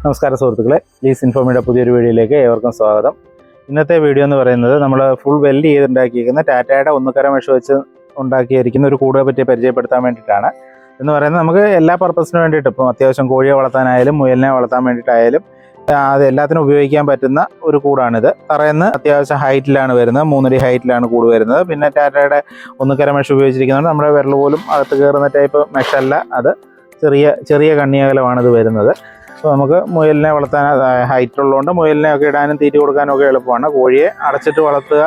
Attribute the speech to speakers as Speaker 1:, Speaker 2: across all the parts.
Speaker 1: നമസ്കാരം സുഹൃത്തുക്കളെ, ലീസ് ഇൻഫോമിയുടെ പുതിയൊരു വീഡിയോയിലേക്ക് ഏവർക്കും സ്വാഗതം. ഇന്നത്തെ വീഡിയോ എന്ന് പറയുന്നത് നമ്മൾ ഫുൾ വെൽഡ് ചെയ്തുണ്ടാക്കിയിരിക്കുന്ന ടാറ്റയുടെ ഒന്നുകര മെഷ് വെച്ച് ഉണ്ടാക്കിയിരിക്കുന്ന ഒരു കൂടിനെ പറ്റി പരിചയപ്പെടുത്താൻ വേണ്ടിയിട്ടാണ്. എന്ന് പറയുന്നത് നമുക്ക് എല്ലാ പർപ്പസിന് വേണ്ടിയിട്ട്, ഇപ്പം അത്യാവശ്യം കോഴിയെ വളർത്താനായാലും മുയലിനെ വളർത്താൻ വേണ്ടിയിട്ടായാലും അത് എല്ലാത്തിനും ഉപയോഗിക്കാൻ പറ്റുന്ന ഒരു കൂടാണിത്. തറയുന്ന അത്യാവശ്യം ഹൈറ്റിലാണ് വരുന്നത്, 3 അടി ഹൈറ്റിലാണ് കൂട് വരുന്നത്. പിന്നെ ടാറ്റയുടെ ഒന്നുകര മെഷ് ഉപയോഗിച്ചിരിക്കുന്നതുകൊണ്ട് നമ്മുടെ വിരൽ പോലും അകത്ത് കയറുന്ന ടൈപ്പ് മെഷല്ല, അത് ചെറിയ കണ്ണിയകലമാണ് ഇത് വരുന്നത്. അപ്പോൾ നമുക്ക് മുയലിനെ വളർത്താൻ ഹൈറ്റ് ഉള്ളതുകൊണ്ട് മുയലിനെ ഒക്കെ ഇടാനും തീറ്റി കൊടുക്കാനും ഒക്കെ എളുപ്പമാണ്. കോഴിയെ അടച്ചിട്ട് വളർത്തുക,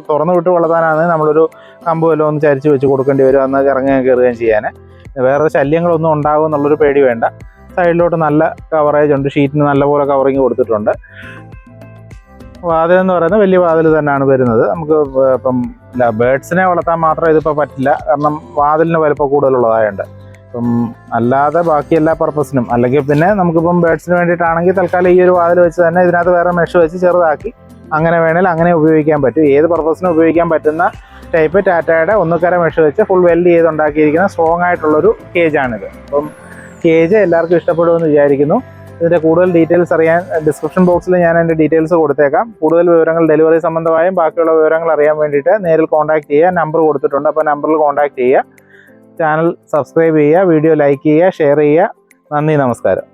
Speaker 1: തുറന്നു വിട്ട് വളർത്താനാണെങ്കിൽ നമ്മളൊരു കമ്പ് വല്ലതും ഒന്ന് ചരിച്ച് വെച്ച് കൊടുക്കേണ്ടി വരും, അന്ന് ഇറങ്ങുകയും കയറുകയും ചെയ്യാൻ. വേറെ ശല്യങ്ങളൊന്നും ഉണ്ടാകും എന്നുള്ളൊരു പേടി വേണ്ട. സൈഡിലോട്ട് നല്ല കവറേജ് ഉണ്ട്, ഷീറ്റിന് നല്ലപോലെ കവറിങ് കൊടുത്തിട്ടുണ്ട്. വാതിൽ എന്ന് പറയുന്നത് വലിയ വാതിൽ തന്നെയാണ് വരുന്നത്. നമുക്ക് ഇപ്പം ബേഡ്സിനെ വളർത്താൻ മാത്രം ഇതിപ്പോൾ പറ്റില്ല, കാരണം വാതിലിന് വലുപ്പം കൂടുതലുള്ളതായുണ്ട്. ഇപ്പം അല്ലാതെ ബാക്കി എല്ലാ പർപ്പസിനും, അല്ലെങ്കിൽ പിന്നെ നമുക്കിപ്പം ബേഡ്സിന് വേണ്ടിയിട്ടാണെങ്കിൽ തൽക്കാലം ഈ ഒരു വാതിൽ വെച്ച് തന്നെ ഇതിനകത്ത് വേറെ മെഷ് വെച്ച് ചെറുതാക്കി അങ്ങനെ വേണേൽ അങ്ങനെ ഉപയോഗിക്കാൻ പറ്റും. ഏത് പർപ്പസിനും ഉപയോഗിക്കാൻ പറ്റുന്ന ടൈപ്പ് ടാറ്റയുടെ ഒന്നുകര മെഷ് വെച്ച് ഫുൾ വെൽഡ് ചെയ്തുണ്ടാക്കിയിരിക്കുന്ന സ്ട്രോങ് ആയിട്ടുള്ളൊരു കേജാണിത്. അപ്പം കേജ് എല്ലാവർക്കും ഇഷ്ടപ്പെടുമെന്ന് വിചാരിക്കുന്നു. ഇതിൻ്റെ കൂടുതൽ ഡീറ്റെയിൽസ് അറിയാൻ ഡിസ്ക്രിപ്ഷൻ ബോക്സിൽ ഞാൻ എൻ്റെ ഡീറ്റെയിൽസ് കൊടുത്തേക്കാം. കൂടുതൽ വിവരങ്ങൾ ഡെലിവറി സംബന്ധമായും ബാക്കിയുള്ള വിവരങ്ങൾ അറിയാൻ വേണ്ടിയിട്ട് നേരിൽ കോൺടാക്ട് ചെയ്യുക. നമ്പർ കൊടുത്തിട്ടുണ്ട്, അപ്പോൾ നമ്പറിൽ കോൺടാക്ട് ചെയ്യുക. ചാനൽ സബ്സ്ക്രൈബ് ചെയ്യുക, വീഡിയോ ലൈക്ക് ചെയ്യുക, ഷെയർ ചെയ്യുക. നന്ദി, നമസ്കാരം.